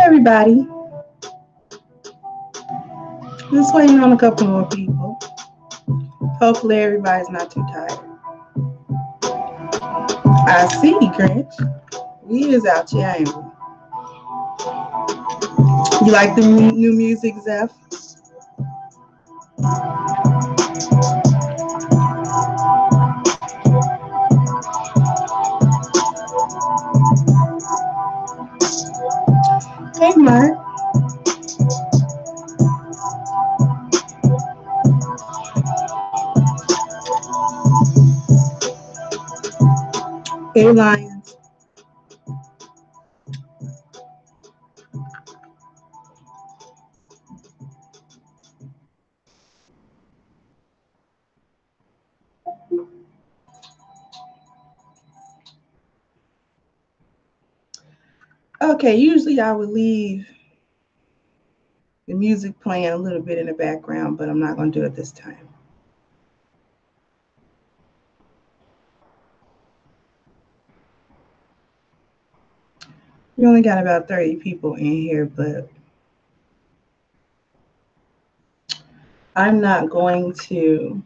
Everybody. Just waiting on a couple more people. Hopefully everybody's not too tired. I see, Grinch. We is out here, ain't we? You like the new music, Zeph? Hey, Mark. Hey, Lions. Okay, usually I would leave the music playing a little bit in the background, but I'm not going to do it this time. We only got about 30 people in here, but I'm not going to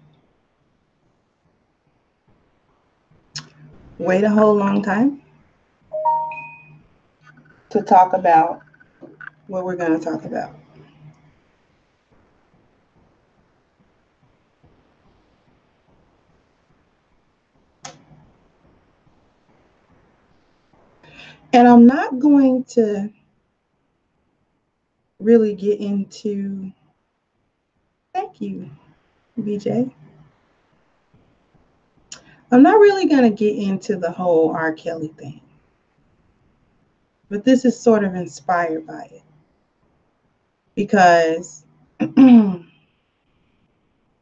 wait a whole long time. to talk about what we're going to talk about. And I'm not going to really get into, thank you, BJ. I'm not really going to get into the whole R. Kelly thing, but this is sort of inspired by it because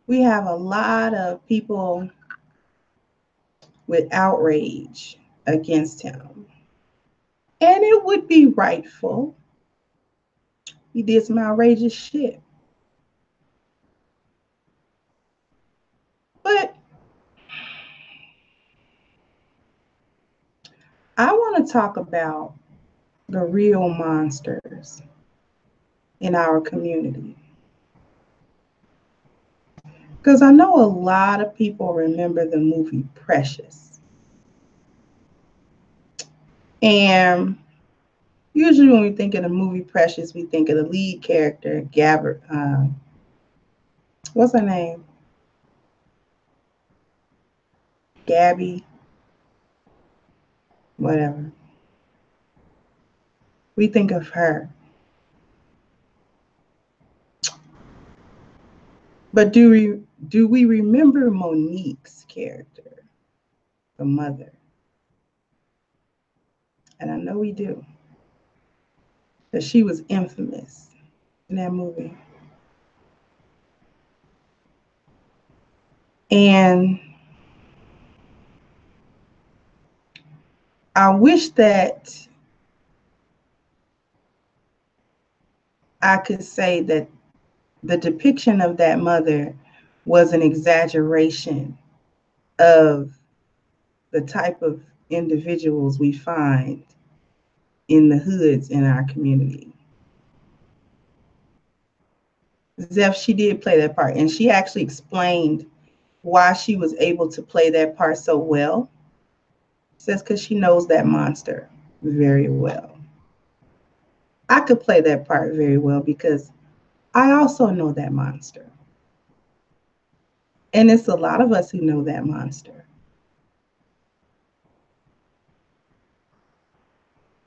we have a lot of people with outrage against him. And it would be rightful. He did some outrageous shit. But I want to talk about the real monsters in our community. Because I know a lot of people remember the movie Precious. And usually when we think of the movie Precious, we think of the lead character, what's her name? Gabby, whatever. We think of her. But do we remember Monique's character, the mother? And I know we do. That she was infamous in that movie. And I wish that I could say that the depiction of that mother was an exaggeration of the type of individuals we find in the hoods in our community. Zeph, she did play that part, and she actually explained why she was able to play that part so well. Says because she knows that monster very well. I could play that part very well because I also know that monster. And it's a lot of us who know that monster.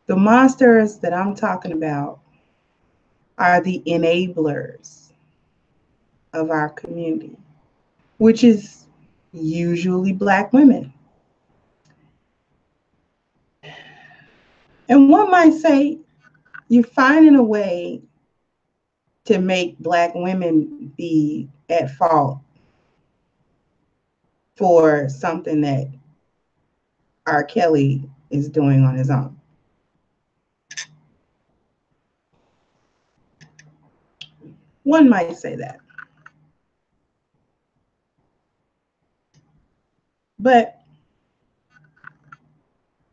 The monsters that I'm talking about are the enablers of our community, which is usually Black women. And one might say, you're finding a way to make Black women be at fault for something that R. Kelly is doing on his own. One might say that. But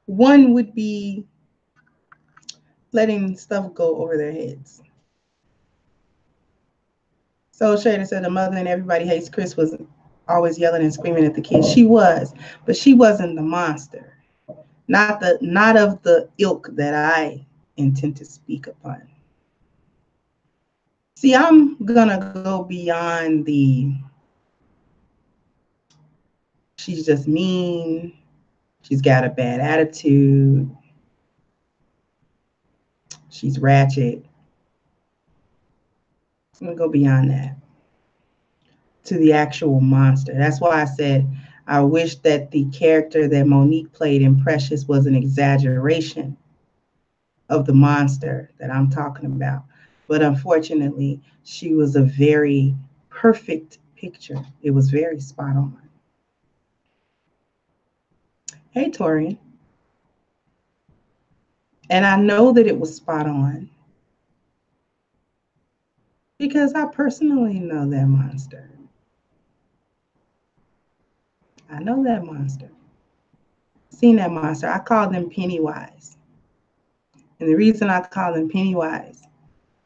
one would be letting stuff go over their heads. So Shada said the mother and Everybody Hates Chris was always yelling and screaming at the kids. She was, but she wasn't the monster. Not of the ilk that I intend to speak upon. See, I'm gonna go beyond the she's just mean, she's got a bad attitude, she's ratchet. I'm gonna go beyond that to the actual monster. That's why I said I wish that the character that Monique played in Precious was an exaggeration of the monster that I'm talking about. But unfortunately, she was a very perfect picture. It was very spot on. Hey, Torian. And I know that it was spot on because I personally know that monster. I know that monster. Seen that monster. I call them Pennywise. And the reason I call them Pennywise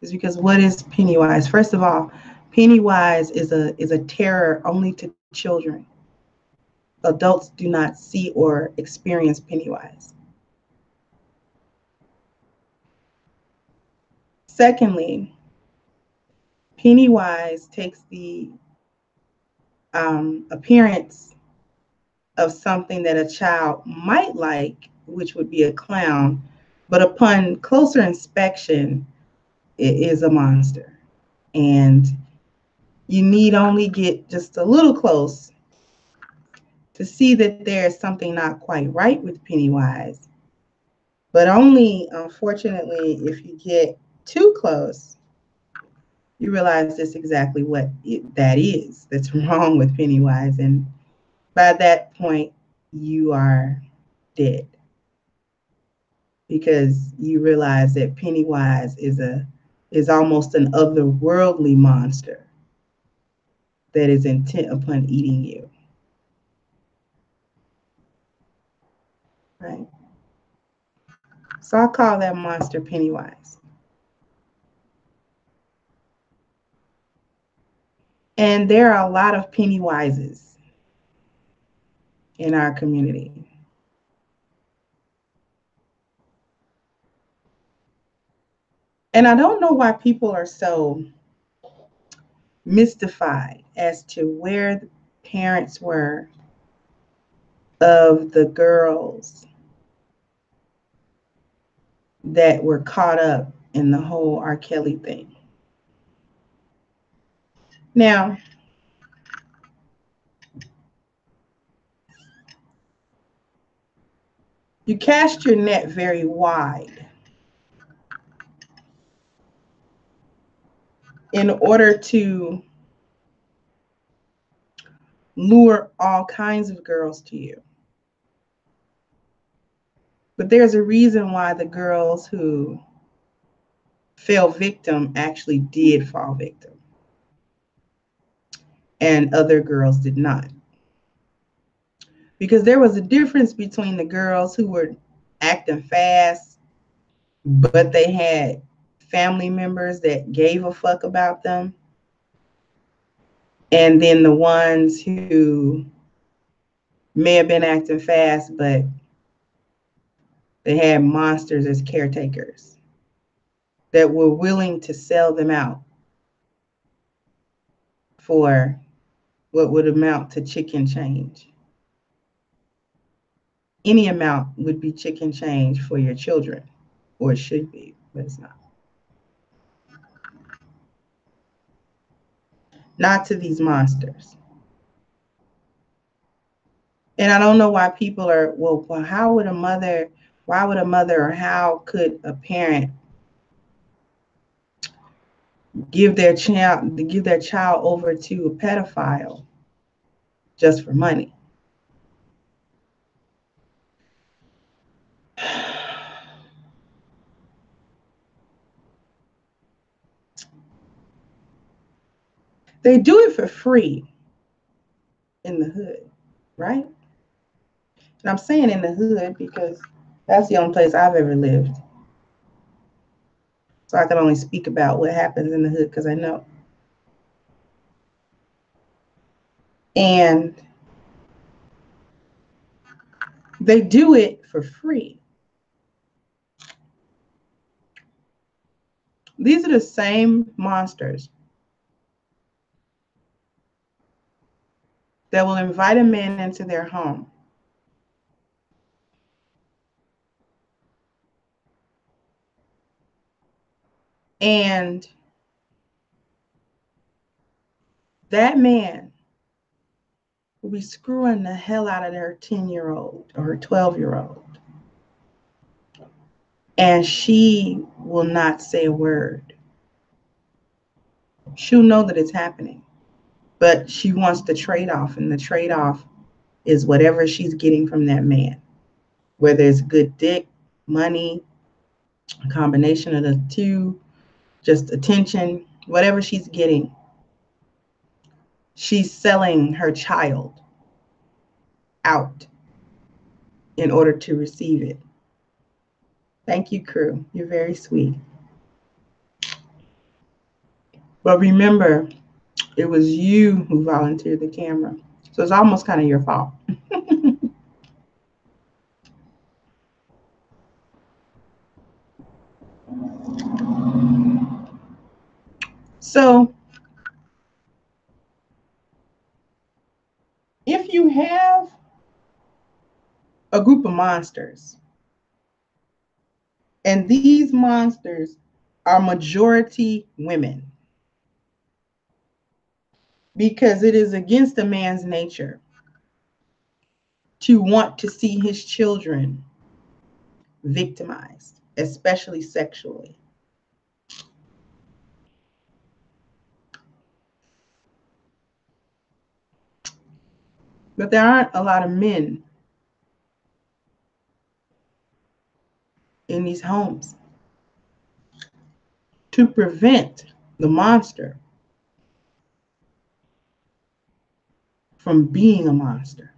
is because what is Pennywise? First of all, Pennywise is a terror only to children. Adults do not see or experience Pennywise. Secondly, Pennywise takes the appearance of something that a child might like, which would be a clown, but upon closer inspection, it is a monster. And you need only get just a little close to see that there is something not quite right with Pennywise. But only, unfortunately, if you get too close, you realize that's exactly what that is that's wrong with Pennywise. And by that point, you are dead, because you realize that Pennywise is almost an otherworldly monster that is intent upon eating you. Right? So I call that monster Pennywise. And there are a lot of Pennywises in our community. And I don't know why people are so mystified as to where the parents were of the girls that were caught up in the whole R. Kelly thing. Now, you cast your net very wide in order to lure all kinds of girls to you. But there's a reason why the girls who fell victim actually did fall victim, and other girls did not. Because there was a difference between the girls who were acting fast, but they had family members that gave a fuck about them, and then the ones who may have been acting fast, but they had monsters as caretakers that were willing to sell them out for what would amount to chicken change. Any amount would be chicken change for your children, or it should be, but it's not. Not to these monsters. And I don't know why people are, well, how would a mother, why would a mother, or how could a parent give their child over to a pedophile just for money? They do it for free in the hood, right? And I'm saying in the hood because that's the only place I've ever lived. So I can only speak about what happens in the hood because I know. And they do it for free. These are the same monsters that will invite a man into their home and that man will be screwing the hell out of their 10-year-old or her 12-year-old. And she will not say a word. She'll know that it's happening, but she wants the trade-off, and the trade-off is whatever she's getting from that man, whether it's good dick, money, a combination of the two, just attention, whatever she's getting, she's selling her child out in order to receive it. Thank you, crew. You're very sweet. But remember, it was you who volunteered the camera. So it's almost kind of your fault. So if you have a group of monsters, and these monsters are majority women, because it is against a man's nature to want to see his children victimized, especially sexually. But there aren't a lot of men in these homes to prevent the monster from being a monster,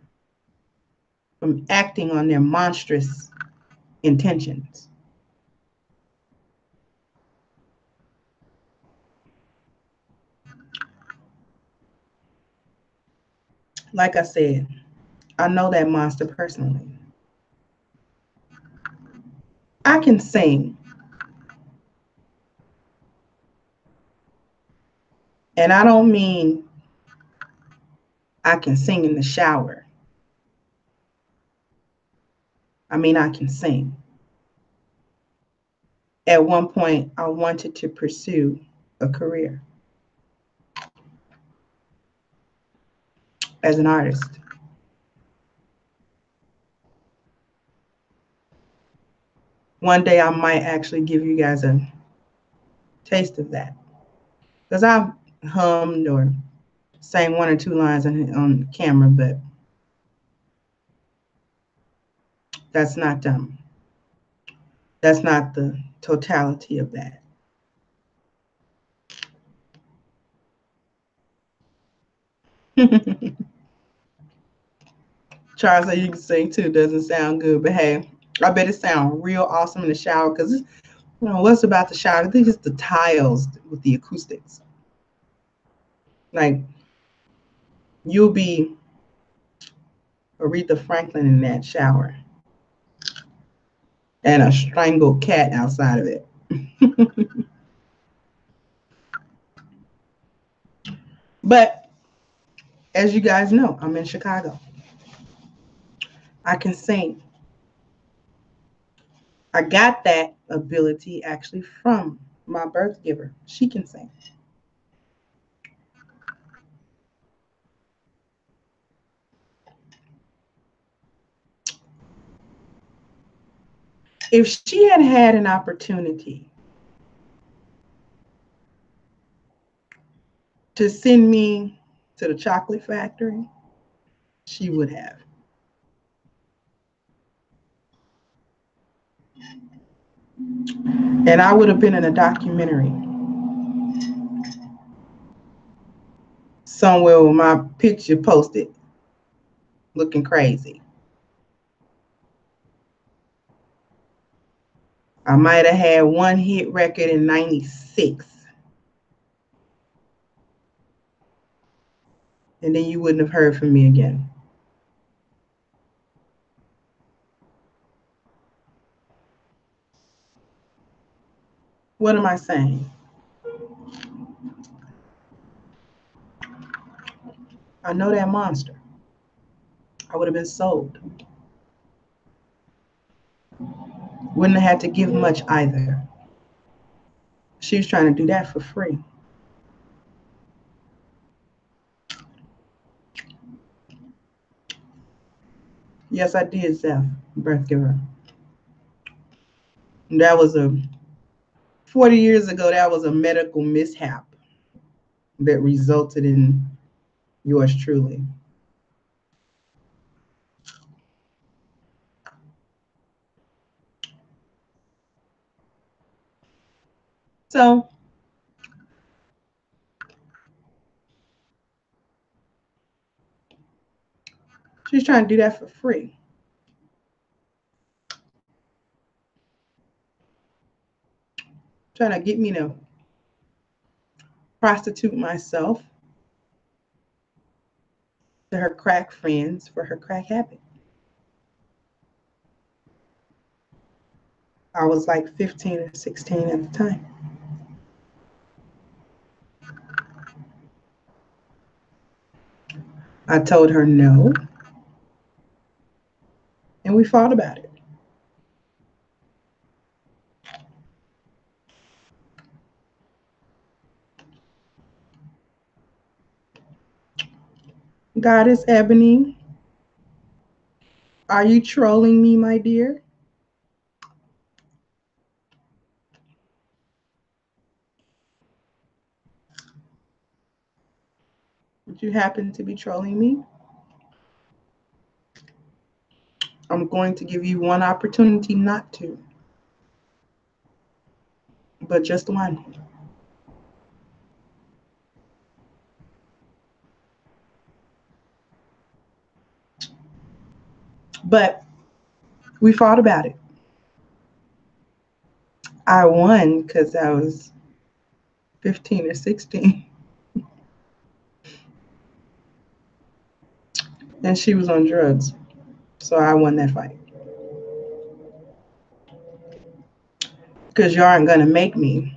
from acting on their monstrous intentions. Like I said, I know that monster personally. I can sing. And I don't mean I can sing in the shower. I mean, I can sing. At one point, I wanted to pursue a career as an artist. One day, I might actually give you guys a taste of that. Because I've hummed or sang one or two lines on camera, but that's not the totality of that. Charles said you can sing too. Doesn't sound good, but hey, I bet it sounds real awesome in the shower because what's about the shower? I think it's the tiles with the acoustics. Like you'll be Aretha Franklin in that shower, and a strangled cat outside of it. But as you guys know, I'm in Chicago. I can sing. I got that ability actually from my birth giver. She can sing. If she had had an opportunity to send me to the chocolate factory, she would have. And I would have been in a documentary somewhere with my picture posted looking crazy. I might have had one hit record in 96. And then you wouldn't have heard from me again. What am I saying? I know that monster. I would have been sold. Wouldn't have had to give much either. She was trying to do that for free. Yes, I did, Zeph, birth giver. That was 40 years ago, that was a medical mishap that resulted in yours truly. So she's trying to do that for free. Trying to get me to prostitute myself to her crack friends for her crack habit. I was like 15 or 16 at the time. I told her no, and we fought about it. Goddess Ebony, are you trolling me, my dear? Would you happen to be trolling me? I'm going to give you one opportunity not to, but just one. But we fought about it. I won because I was 15 or 16. And she was on drugs. So I won that fight. Because you aren't going to make me.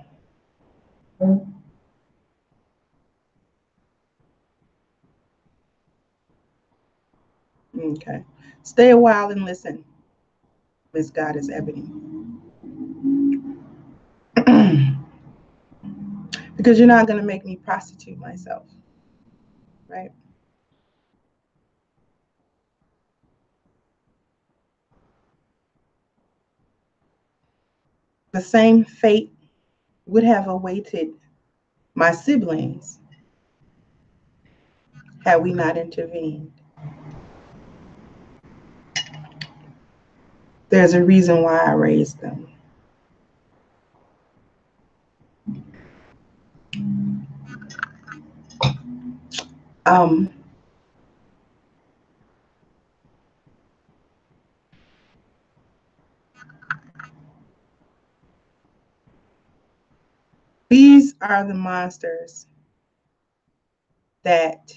Okay. Stay a while and listen, Miss Goddess Ebony. Because you're not going to make me prostitute myself, right? The same fate would have awaited my siblings had we not intervened. There's a reason why I raised them. Um, these are the monsters that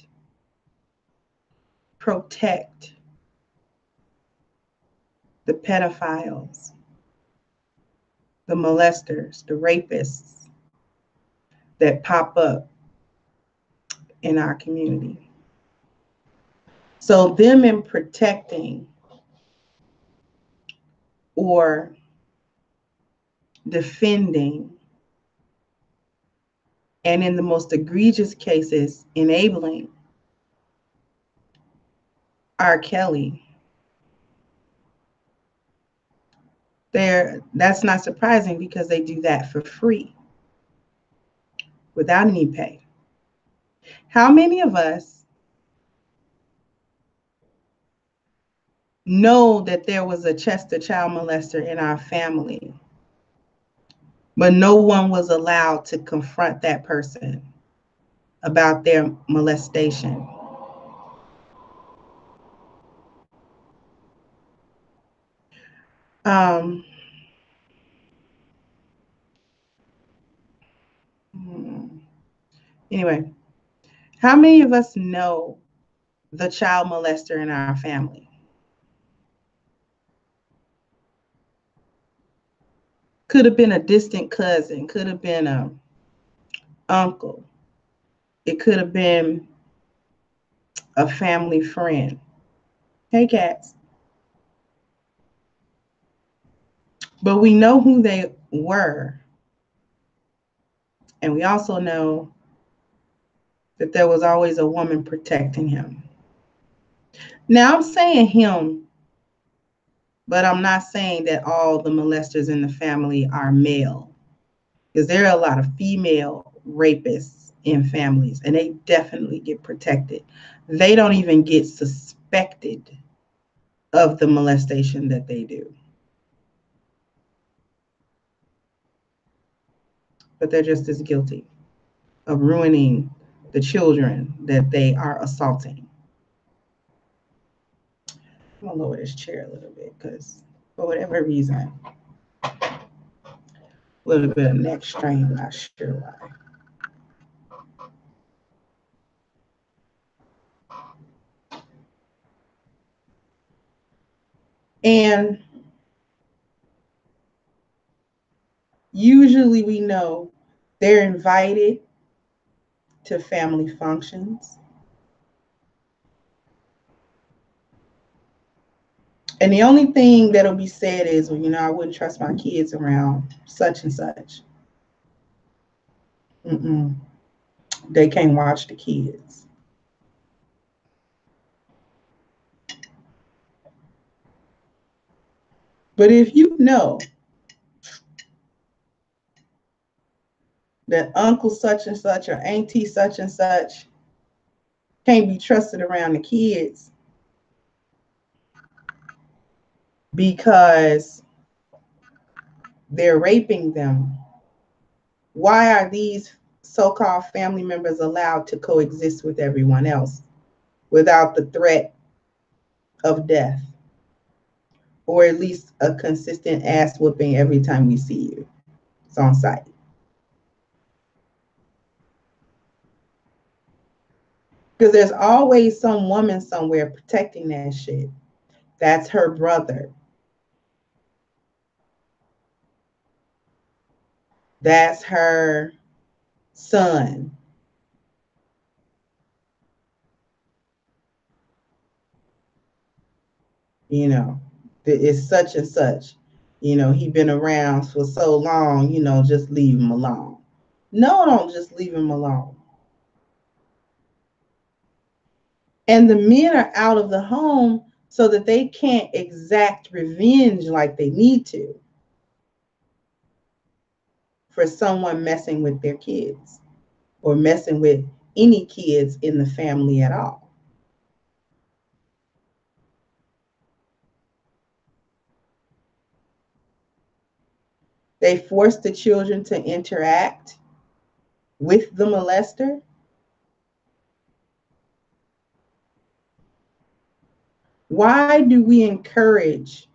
protect the pedophiles, the molesters, the rapists that pop up in our community. So them in protecting or defending, and in the most egregious cases, enabling R. Kelly, that's not surprising because they do that for free without any pay. How many of us know that there was a Chester child molester in our family, but no one was allowed to confront that person about their molestation? Um, anyway, how many of us know the child molester in our family? Could have been a distant cousin, could have been a uncle, it could have been a family friend. Hey, cats. But we know who they were. And we also know that there was always a woman protecting him. Now, I'm saying him, but I'm not saying that all the molesters in the family are male, because there are a lot of female rapists in families, and they definitely get protected. They don't even get suspected of the molestation that they do. But they're just as guilty of ruining the children that they are assaulting. I'm gonna lower this chair a little bit because for whatever reason, a little bit of neck strain, I'm not sure why. And Usually we know they're invited to family functions. And the only thing that'll be said is, well, I wouldn't trust my kids around such and such. They can't watch the kids. But if you know that uncle such and such or auntie such and such can't be trusted around the kids because they're raping them, why are these so-called family members allowed to coexist with everyone else without the threat of death, or at least a consistent ass whooping every time we see you? It's on site. Because there's always some woman somewhere protecting that shit. That's her brother. That's her son. It's such and such. He been around for so long, just leave him alone. No, don't just leave him alone. And the men are out of the home so that they can't exact revenge like they need to for someone messing with their kids or messing with any kids in the family at all. They force the children to interact with the molester. Why do we encourage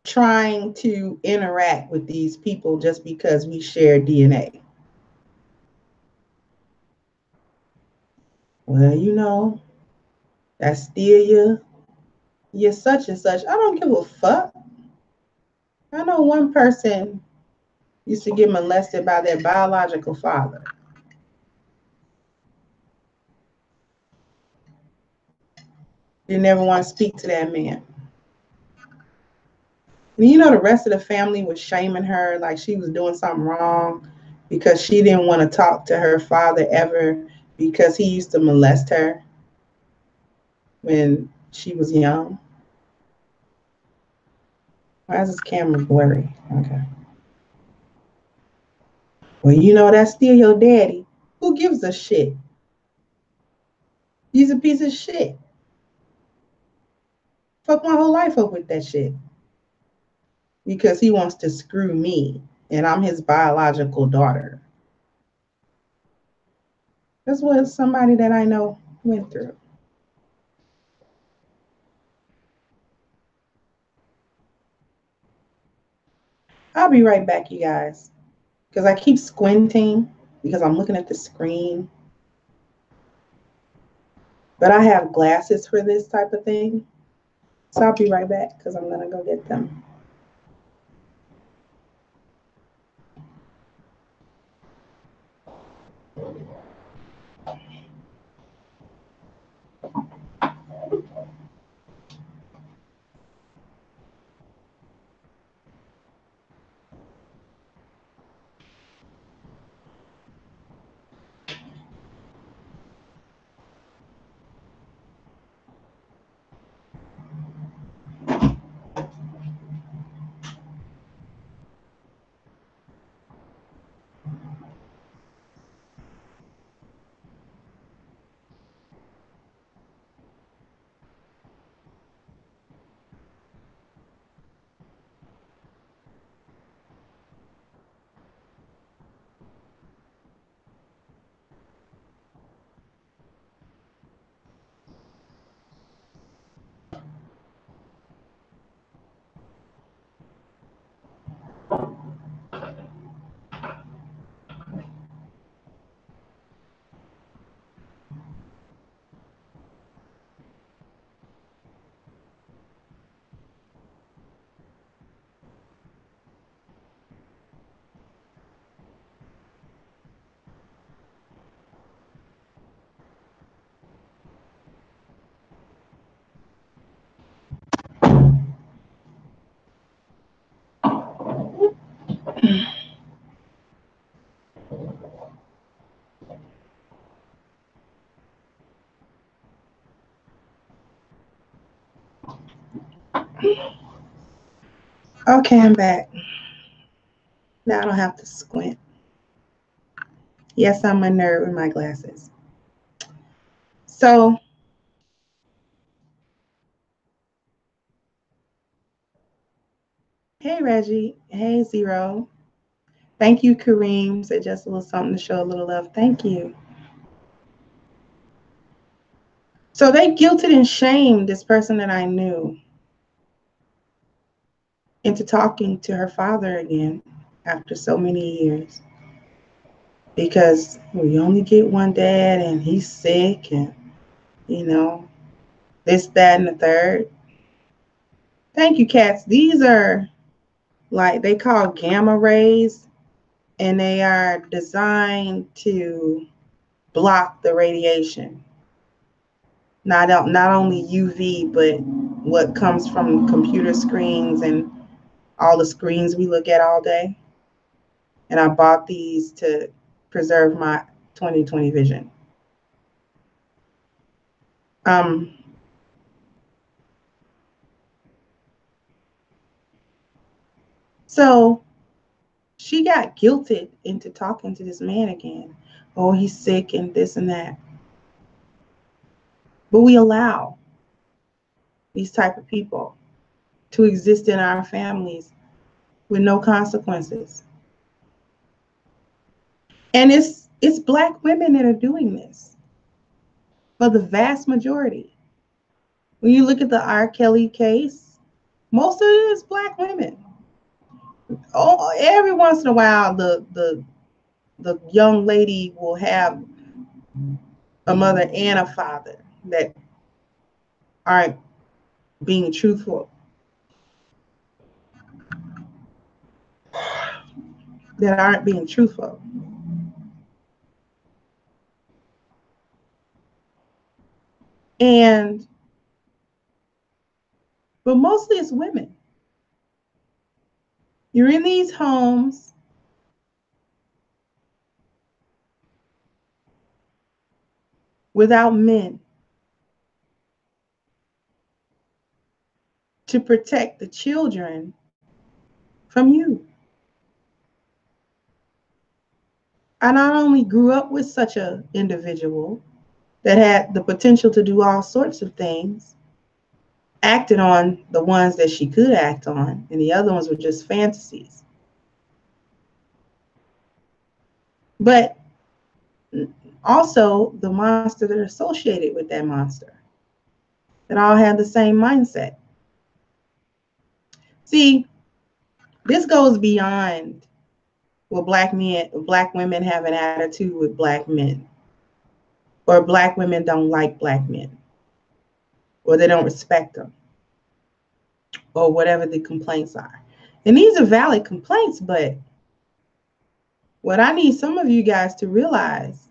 trying to interact with these people just because we share DNA? Well, that's still your such and such. I don't give a fuck. I know one person used to get molested by their biological father. Didn't ever want to speak to that man. And the rest of the family was shaming her like she was doing something wrong because she didn't want to talk to her father ever because he used to molest her when she was young. Why is this camera blurry? Okay. Well, that's still your daddy. Who gives a shit? He's a piece of shit. Fuck my whole life up with that shit. Because he wants to screw me, and I'm his biological daughter. That's what somebody that I know went through. I'll be right back, you guys, because I keep squinting because I'm looking at the screen. But I have glasses for this type of thing. So I'll be right back because I'm going to go get them. Okay, I'm back. Now I don't have to squint. Yes, I'm a nerd with my glasses. So, hey, Reggie. Hey, Zero. Thank you, Kareem. Said just a little something to show a little love. Thank you. So they guilted and shamed this person that I knew into talking to her father again after so many years. Because we only get one dad and he's sick and, you know, this, that, and the third. Thank you, cats. These are like they call gamma rays, and they are designed to block the radiation. Not only UV, but what comes from computer screens and all the screens we look at all day. And I bought these to preserve my 20/20 vision. So she got guilted into talking to this man again. Oh, he's sick and this and that. But we allow these type of people to exist in our families with no consequences. And it's Black women that are doing this for the vast majority. When you look at the R. Kelly case, most of it is Black women. Oh, every once in a while, the young lady will have a mother and a father that aren't being truthful, that aren't being truthful. And, but mostly it's women. You're in these homes without men to protect the children from you. I not only grew up with such an individual that had the potential to do all sorts of things, acted on the ones that she could act on, and the other ones were just fantasies. But also the monster that are associated with that monster, that all have the same mindset. See, this goes beyond, well, Black women have an attitude with Black men, or Black women don't like Black men, or they don't respect them, or whatever the complaints are. And these are valid complaints, but what I need some of you guys to realize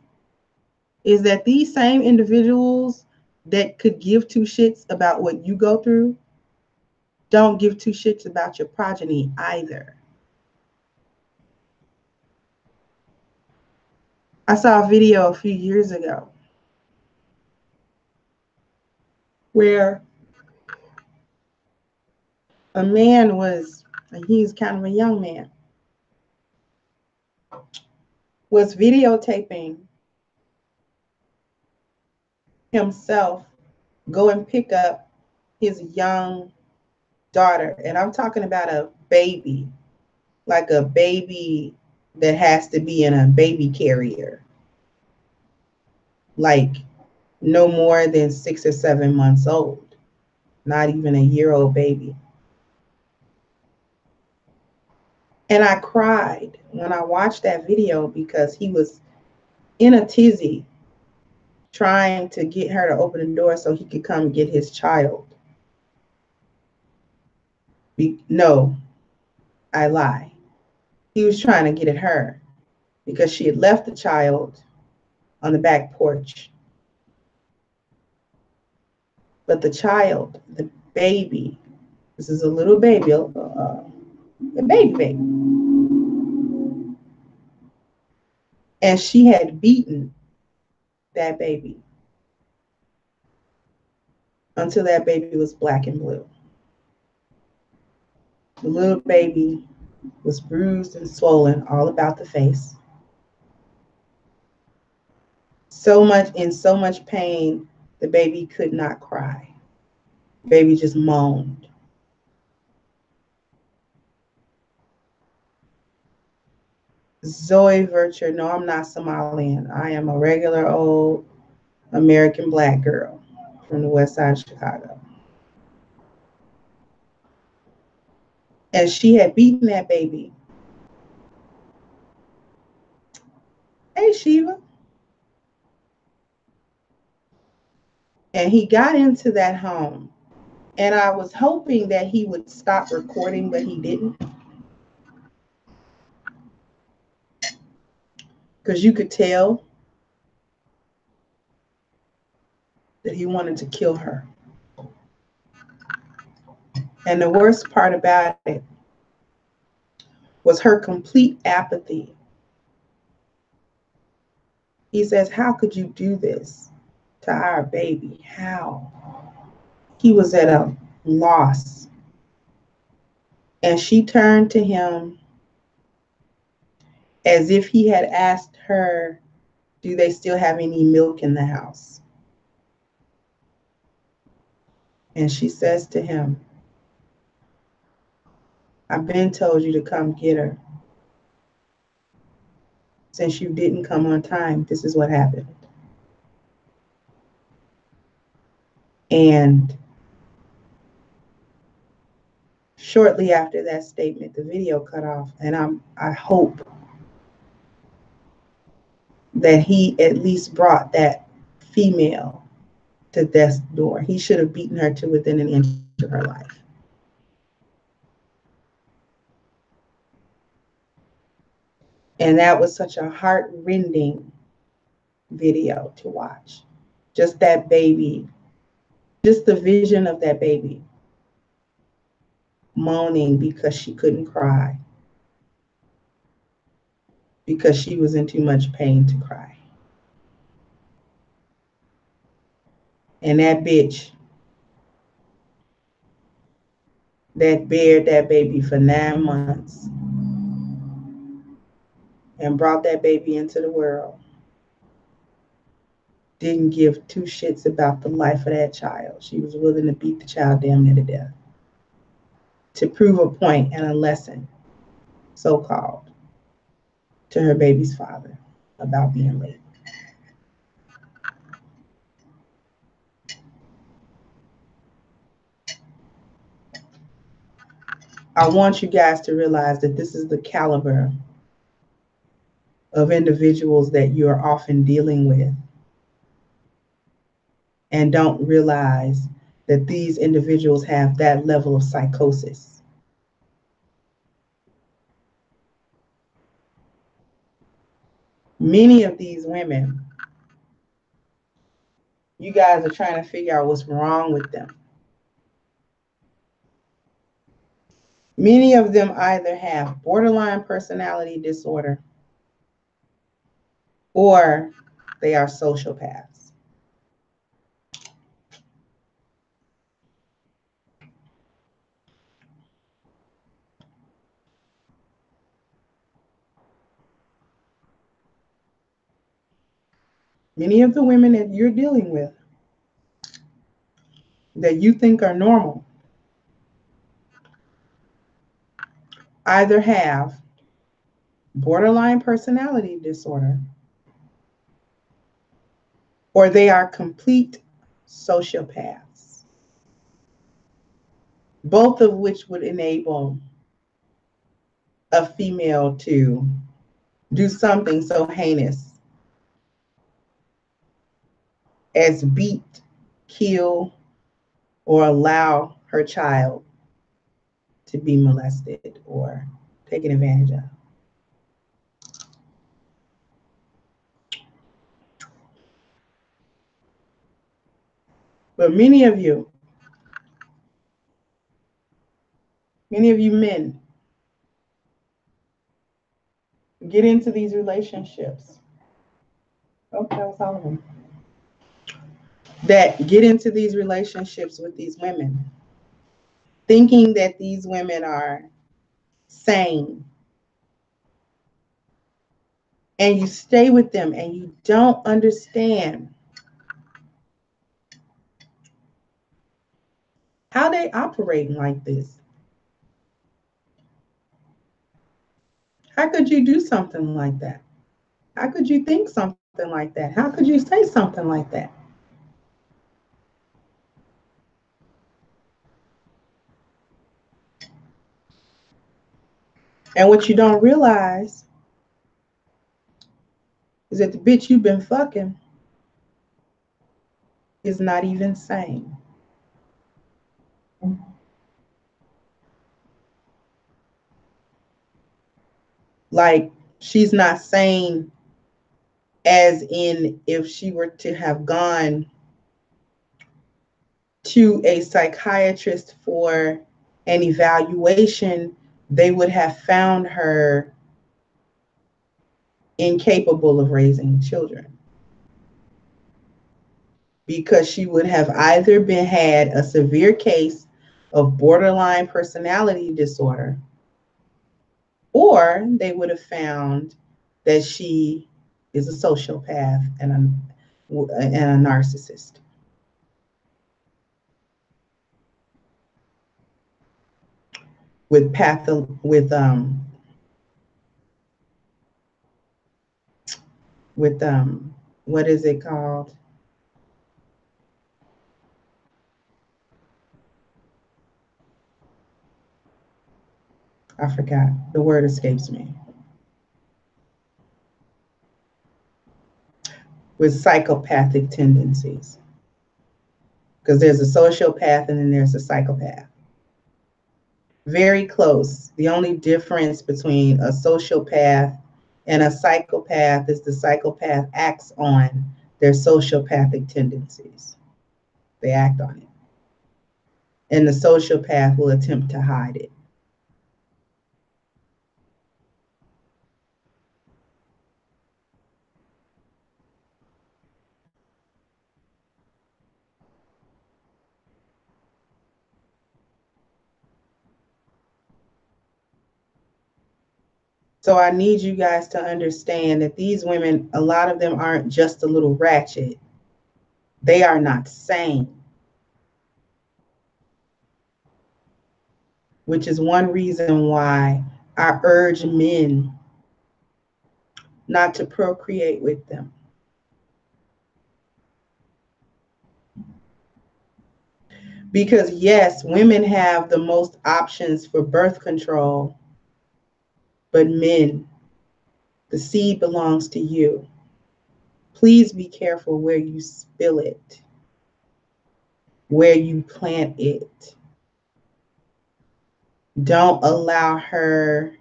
is that these same individuals that could give two shits about what you go through don't give two shits about your progeny either. I saw a video a few years ago where a man was, and he's kind of a young man, was videotaping himself go and pick up his young daughter. And I'm talking about a baby, like a baby that has to be in a baby carrier, like no more than 6 or 7 months old, not even a year-old baby. And I cried when I watched that video because he was in a tizzy trying to get her to open the door so he could come get his child. No, I lie. He was trying to get at her because she had left the child on the back porch. But the child, the baby, this is a little baby, a baby, And she had beaten that baby until that baby was black and blue. The little baby was bruised and swollen all about the face. So much pain, the baby could not cry. The baby just moaned. Zoe Virtue, no, I'm not Somalian. I am a regular old American black girl from the west side of Chicago. And she had beaten that baby. Hey, Shiva. And he got into that home. And I was hoping that he would stop recording, but he didn't. Because you could tell that he wanted to kill her. And the worst part about it was her complete apathy. He says, how could you do this to our baby? How? He was at a loss. And she turned to him as if he had asked her, do they still have any milk in the house? And she says to him, I've been told you to come get her. Since you didn't come on time, this is what happened. And shortly after that statement, the video cut off. And I hope that he at least brought that female to death's door. He should have beaten her to within an inch of her life. And that was such a heart-rending video to watch. Just that baby, just the vision of that baby moaning because she couldn't cry, because she was in too much pain to cry. And that bitch that bared that baby for 9 months and brought that baby into the world didn't give two shits about the life of that child. She was willing to beat the child damn near to death to prove a point and a lesson, so-called, to her baby's father about being late. I want you guys to realize that this is the caliber of individuals that you're often dealing with, and don't realize that these individuals have that level of psychosis. Many of these women, you guys are trying to figure out what's wrong with them. Many of them either have borderline personality disorder or they are sociopaths. Many of the women that you're dealing with that you think are normal either have borderline personality disorder or they are complete sociopaths, both of which would enable a female to do something so heinous as beat, kill, or allow her child to be molested or taken advantage of. But many of you men get into these relationships Oh, that was all of them. That get into these relationships with these women, thinking that these women are sane. And you stay with them and you don't understand how they operating like this. How could you do something like that? How could you think something like that? How could you say something like that? And what you don't realize is that the bitch you've been fucking is not even sane. Like, she's not sane as in if she were to have gone to a psychiatrist for an evaluation, they would have found her incapable of raising children, because she would have either been had a severe case of borderline personality disorder, or they would have found that she is a sociopath and a narcissist. With what is it called? I forgot. The word escapes me. With psychopathic tendencies. Because there's a sociopath and then there's a psychopath. Very close. The only difference between a sociopath and a psychopath is the psychopath acts on their sociopathic tendencies. They act on it. And the sociopath will attempt to hide it. So I need you guys to understand that these women, a lot of them aren't just a little ratchet. They are not sane. Which is one reason why I urge men not to procreate with them. Because yes, women have the most options for birth control, but men, the seed belongs to you. Please be careful where you spill it, where you plant it. Don't allow her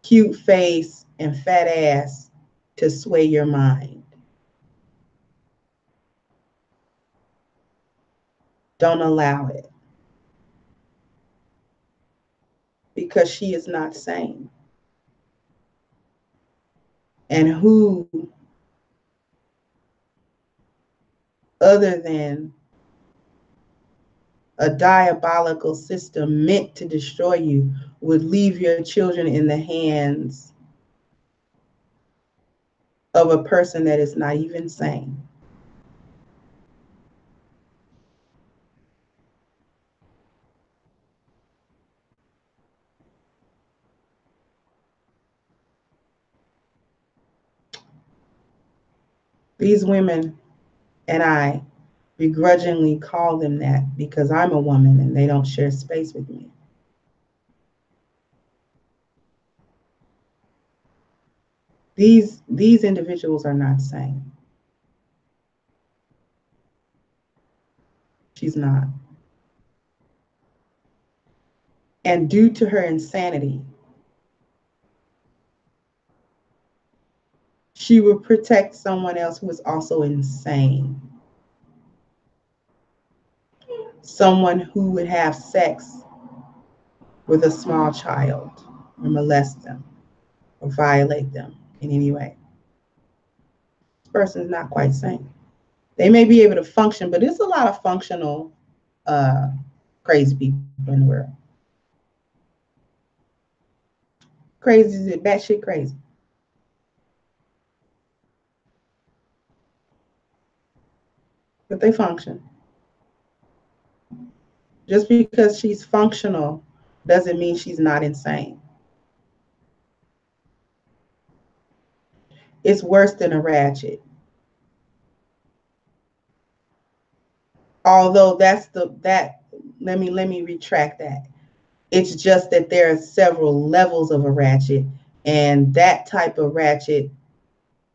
cute face and fat ass to sway your mind. Don't allow it. Because she is not sane. And who other than a diabolical system meant to destroy you would leave your children in the hands of a person that is not even sane? These women, and I begrudgingly call them that because I'm a woman and they don't share space with me. These individuals are not sane. She's not. And due to her insanity, she will protect someone else who is also insane. Someone who would have sex with a small child or molest them or violate them in any way. This person's not quite sane. They may be able to function, but it's a lot of functional crazy people in the world. Crazy, batshit crazy. But they function. Just because she's functional doesn't mean she's not insane. It's worse than a ratchet. Although let me retract that. It's just that there are several levels of a ratchet, and that type of ratchet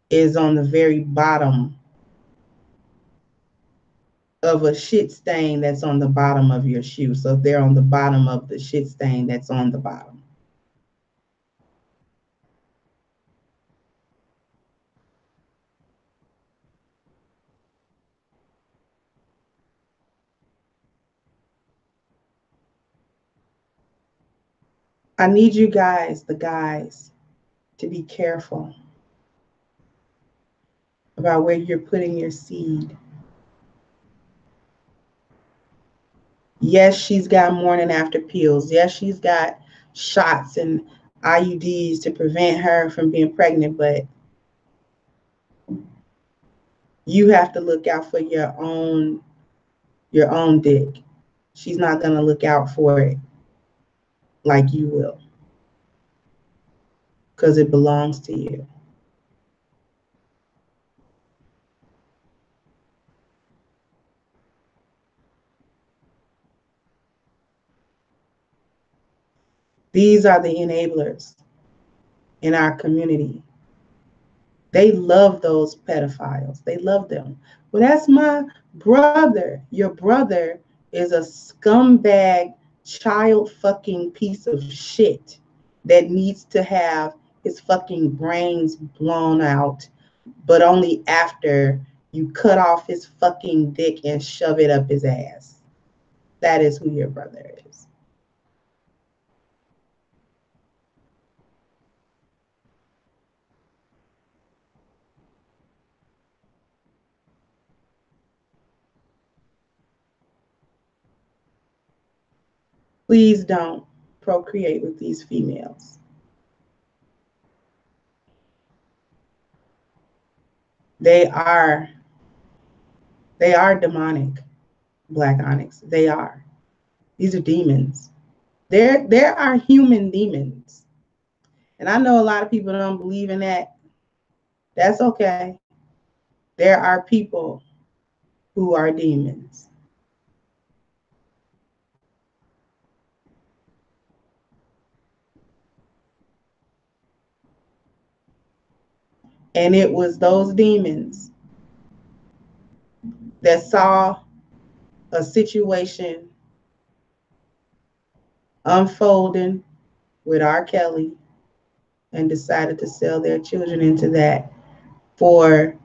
is on the very bottom of a shit stain that's on the bottom of your shoe. So they're on the bottom of the shit stain that's on the bottom. I need you guys, the guys, to be careful about where you're putting your seed. Yes, she's got morning after pills. Yes, she's got shots and IUDs to prevent her from being pregnant, but you have to look out for your own dick. She's not going to look out for it like you will, because it belongs to you. These are the enablers in our community. They love those pedophiles. They love them. Well, that's my brother. Your brother is a scumbag, child fucking piece of shit that needs to have his fucking brains blown out, but only after you cut off his fucking dick and shove it up his ass. That is who your brother is. Please don't procreate with these females. They are demonic, Black Onyx. They are. These are demons. There are human demons. And I know a lot of people don't believe in that. That's okay. There are people who are demons. And it was those demons that saw a situation unfolding with R. Kelly and decided to sell their children into that for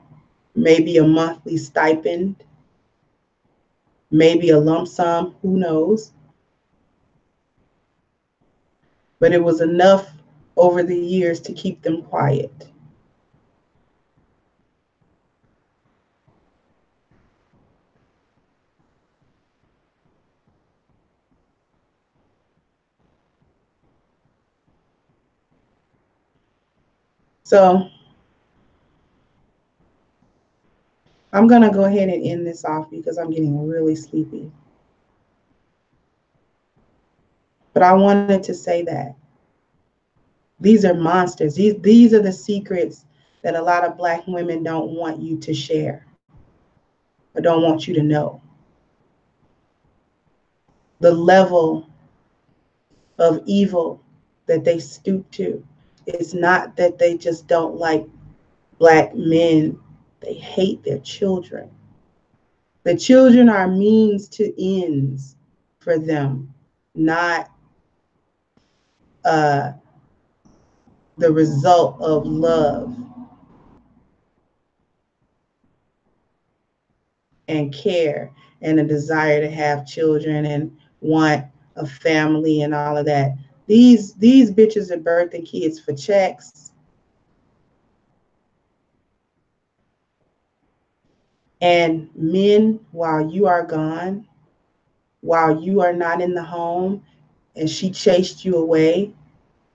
maybe a monthly stipend, maybe a lump sum, who knows? But it was enough over the years to keep them quiet. So I'm going to go ahead and end this off because I'm getting really sleepy. But I wanted to say that these are monsters. These are the secrets that a lot of Black women don't want you to share or don't want you to know. The level of evil that they stoop to. It's not that they just don't like Black men. They hate their children. The children are means to ends for them, not the result of love and care and a desire to have children and want a family and all of that. These bitches are birthing kids for checks. And men, while you are gone, while you are not in the home, and she chased you away,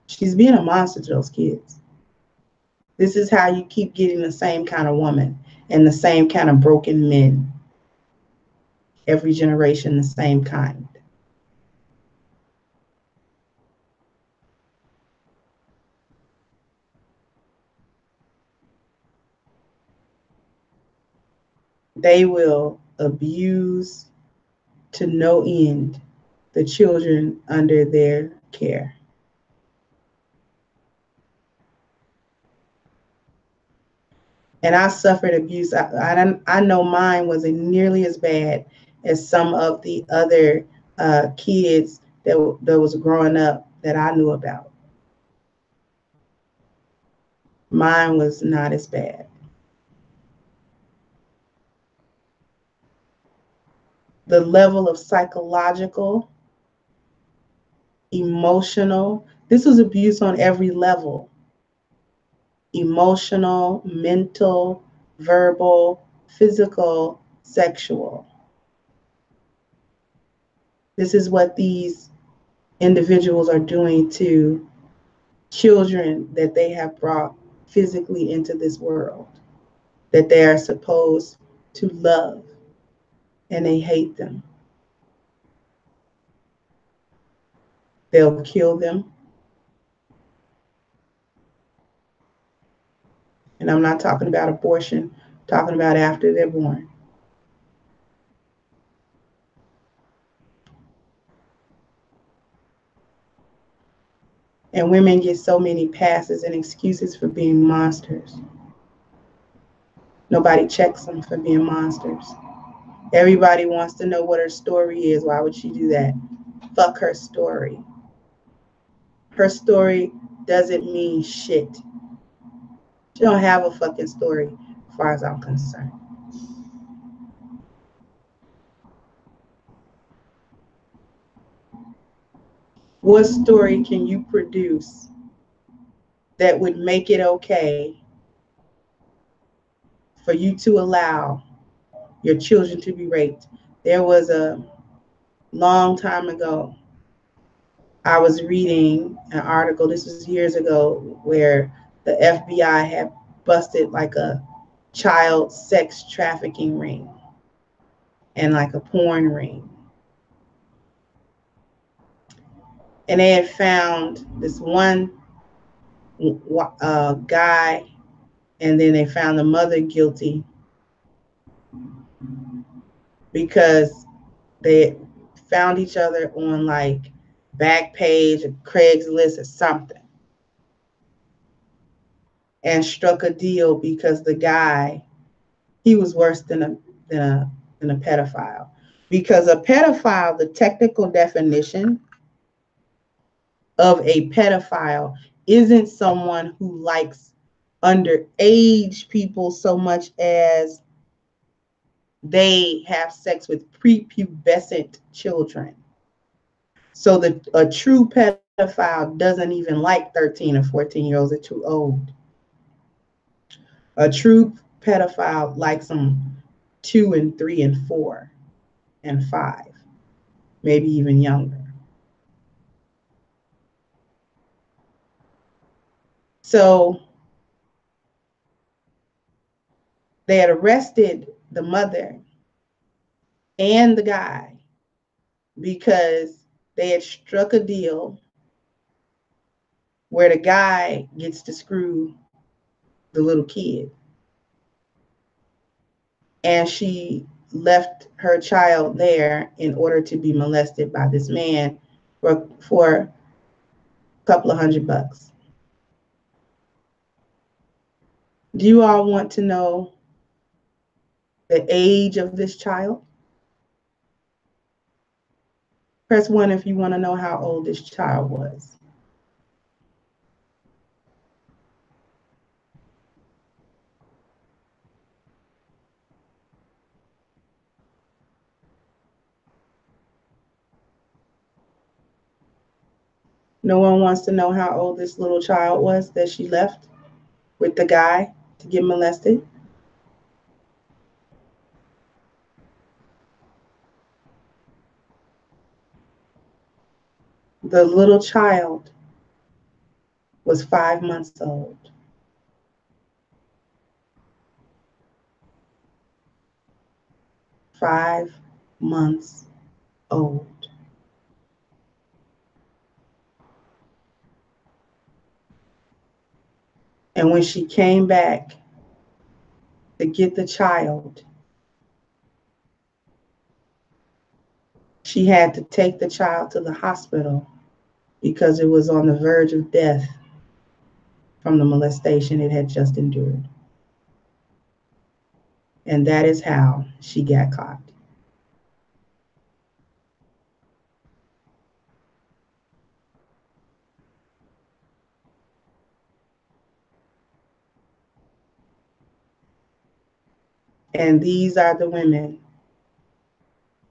she's being a monster to those kids. This is how you keep getting the same kind of woman and the same kind of broken men. Every generation, the same kind. They will abuse to no end the children under their care. And I suffered abuse. I know mine wasn't nearly as bad as some of the other kids that was growing up that I knew about. Mine was not as bad. The level of psychological, emotional, this was abuse on every level. Emotional, mental, verbal, physical, sexual. This is what these individuals are doing to children that they have brought physically into this world, that they are supposed to love, and they hate them. They'll kill them. And I'm not talking about abortion, I'm talking about after they're born. And women get so many passes and excuses for being monsters. Nobody checks them for being monsters. Everybody wants to know what her story is. Why would she do that? Fuck her story. Her story doesn't mean shit. She don't have a fucking story as far as I'm concerned. What story can you produce that would make it okay for you to allow your children to be raped? There was a long time ago, I was reading an article, this was years ago, where the FBI had busted like a child sex trafficking ring and like a porn ring. And they had found this one guy, and then they found the mother guilty because they found each other on like Backpage or Craigslist or something, and struck a deal because the guy, he was worse than a pedophile. Because a pedophile, the technical definition of a pedophile isn't someone who likes underage people so much as they have sex with prepubescent children. So a true pedophile doesn't even like 13 or 14-year-olds, they're too old. A true pedophile likes them 2 and 3 and 4 and 5, maybe even younger. So they had arrested the mother and the guy because they had struck a deal where the guy gets to screw the little kid. And she left her child there in order to be molested by this man for a couple of $100. Do you all want to know the age of this child? Press 1 if you want to know how old this child was. No one wants to know how old this little child was that she left with the guy to get molested? The little child was 5 months old. Five months old. And when she came back to get the child, she had to take the child to the hospital because it was on the verge of death from the molestation it had just endured. And that is how she got caught. And these are the women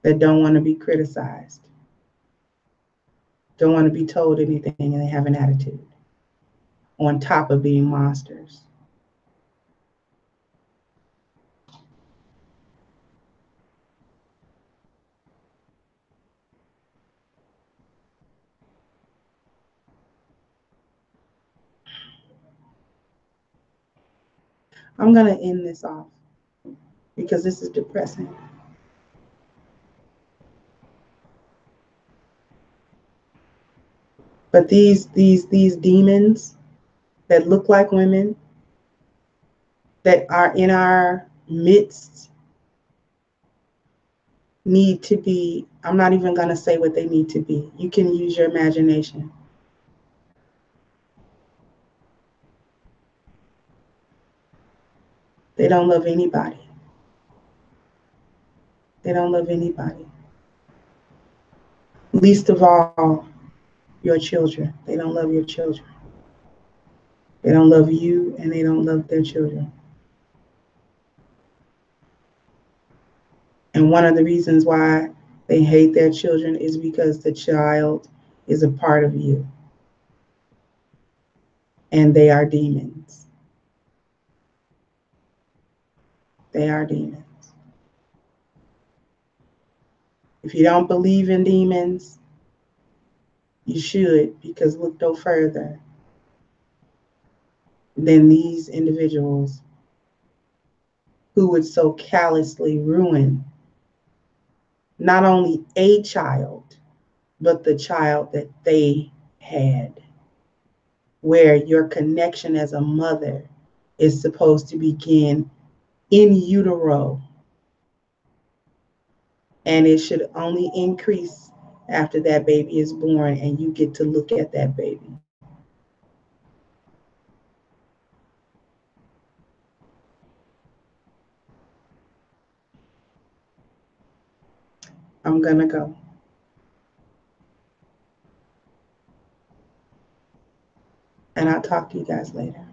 that don't want to be criticized, don't want to be told anything, and they have an attitude on top of being monsters. I'm going to end this off because this is depressing. But these demons that look like women, that are in our midst, need to be, I'm not even going to say what they need to be. You can use your imagination. They don't love anybody. They don't love anybody. Least of all, your children. They don't love your children. They don't love you, and they don't love their children. And one of the reasons why they hate their children is because the child is a part of you. And they are demons. They are demons. If you don't believe in demons, you should, because look no further than these individuals who would so callously ruin not only a child, but the child that they had, where your connection as a mother is supposed to begin in utero, and it should only increase after that baby is born and you get to look at that baby. I'm gonna go. And I'll talk to you guys later.